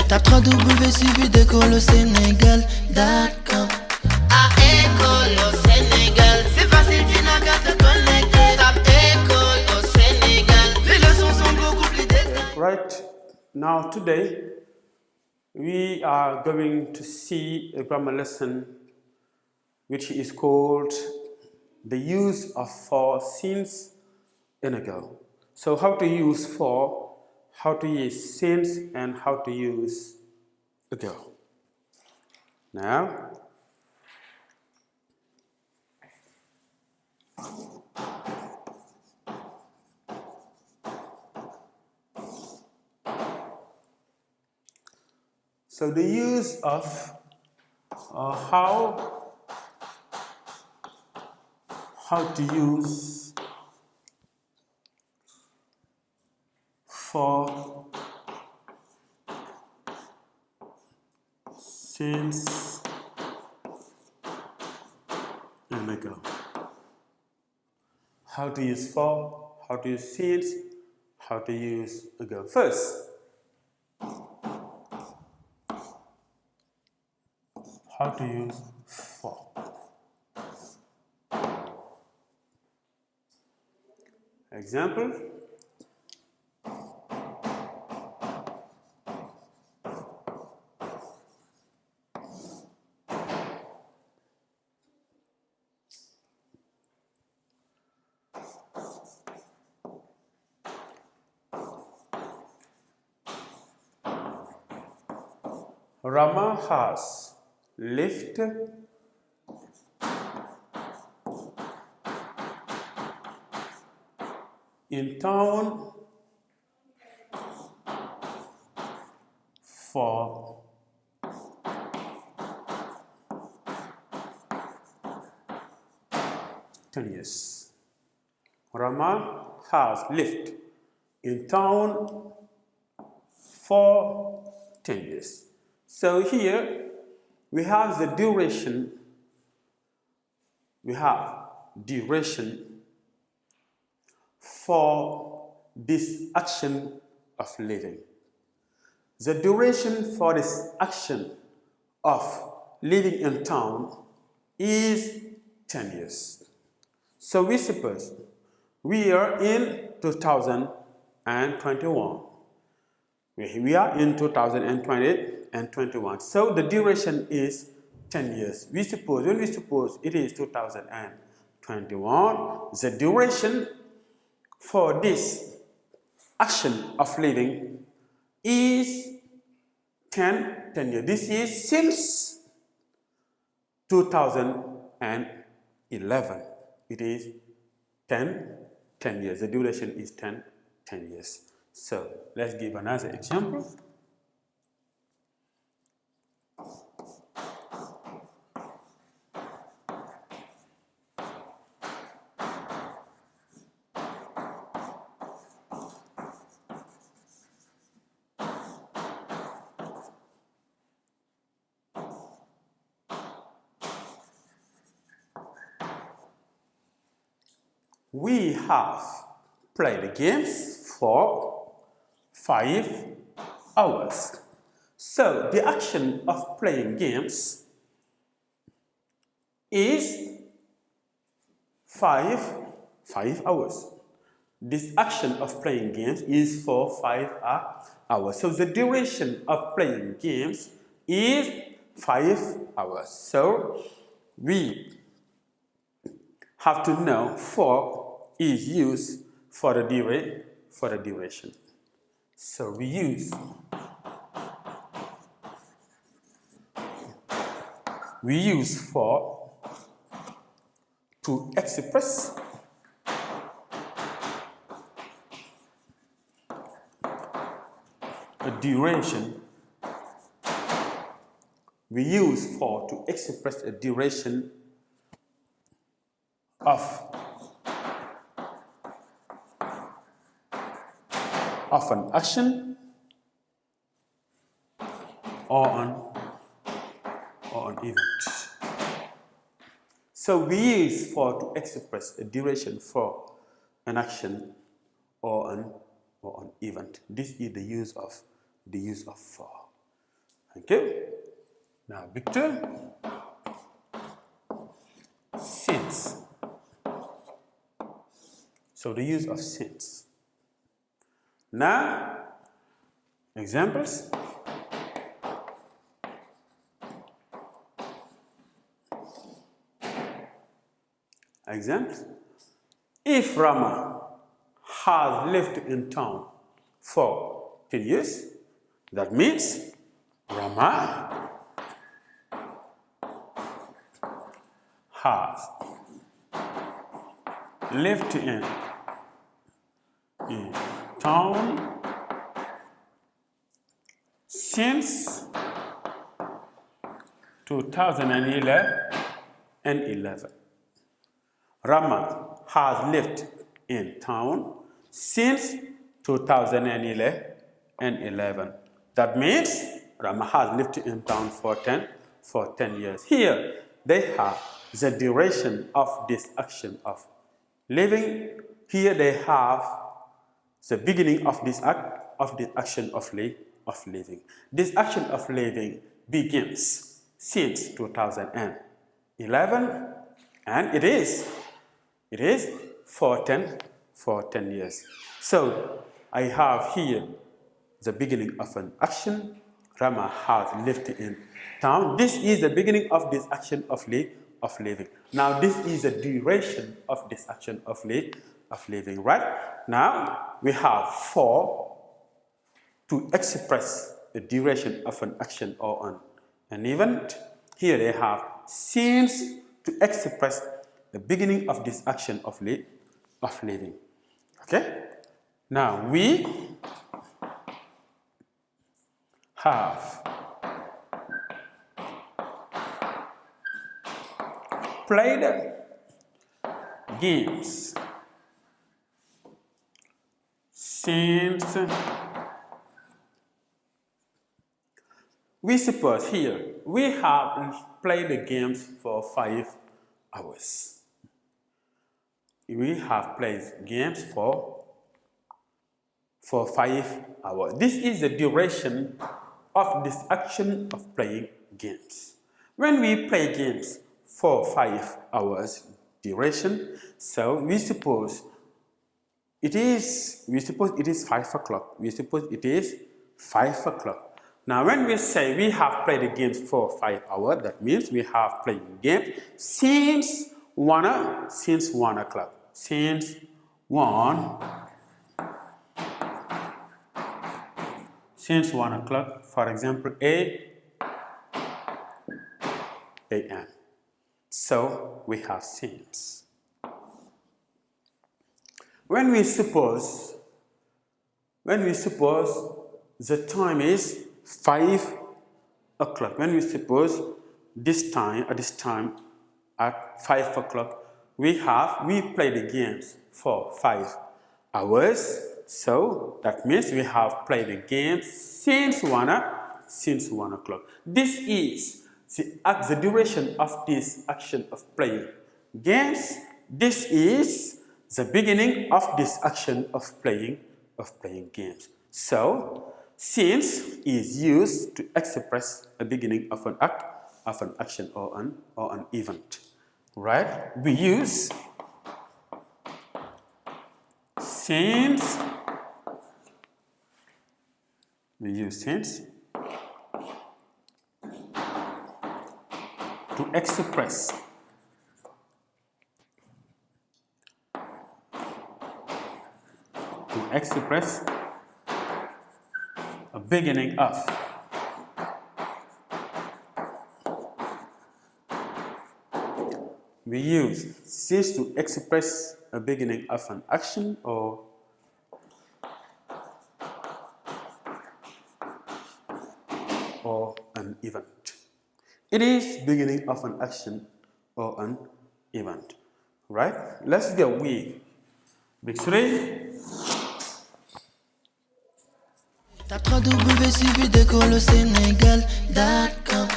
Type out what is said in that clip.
Tape www.suividecolosénégal.com. À École au Sénégal, c'est facile, tu n'as qu'à te connecter. Tape École au Sénégal, les leçons sont beaucoup plus détaillées. Right now, today, we are going to see a grammar lesson which is called the use of for since and ago. So how to use for, how to use since, and how to use ago. Now, so the use of how to use for since and ago. How to use for, how to use since, how to use ago. First, how to use for. Example, Rama has lived in town for 10 years. Rama has lived in town for 10 years. So here we have the duration. We have duration for this action of living. The duration for this action of living in town is 10 years. So we suppose we are in 2021. We are in 2020 and 21. So the duration is 10 years. When we suppose it is 2021, the duration for this action of living is 10 years. This is since 2011. It is 10 years. The duration is 10 years. So let's give another example. We have played games for 5 hours. So the action of playing games is 5 hours. This action of playing games is for 5 hours. So the duration of playing games is 5 hours. So we have to know for is used for the duration. So we use for to express a duration. We use for to express a duration of an action or an event. So we use for to express a duration for an action or an event. This is the use of for. Thank you. Now, Victor. Since. So the use of since. Now, examples. Examples. If Rama has lived in town for 10 years, that means Rama has lived in town since 2011. Rama has lived in town since 2011. That means Rama has lived in town for 10 years. Here they have the duration of this action of living. Here they have the beginning of this action of living. This action of living begins since 2011, and it is for 10 years. So I have here the beginning of an action. Rama has lived in town. This is the beginning of this action of living. Now this is the duration of this action of living, right? Now we have for to express the duration of an action or an event. Here they have since to express the beginning of this action of living. Okay? Now we have played games since we suppose here we have played the games for 5 hours. We have played games for 5 hours. This is the duration of this action of playing games. When we play games for 5 hours duration, so we suppose it is 5 o'clock. We suppose it is 5 o'clock. Now when we say we have played the games for 5 hours, that means we have played games since 1 o'clock. Since 1 o'clock, for example, a.m. So we have since. When we suppose the time is 5 o'clock, when we suppose this time at 5 o'clock, we play the games for 5 hours. So that means we have played the games since 1 o'clock. This is the duration of this action of playing games. This is the beginning of this action of playing games. So since is used to express a beginning of an act, of an action or an event. Right? We use since. We use since to express a beginning of. We use since to express a beginning of an action or an event. It is beginning of an action or an event. Right? Let's go with Big 3. Tape www.suividecolosénégal.com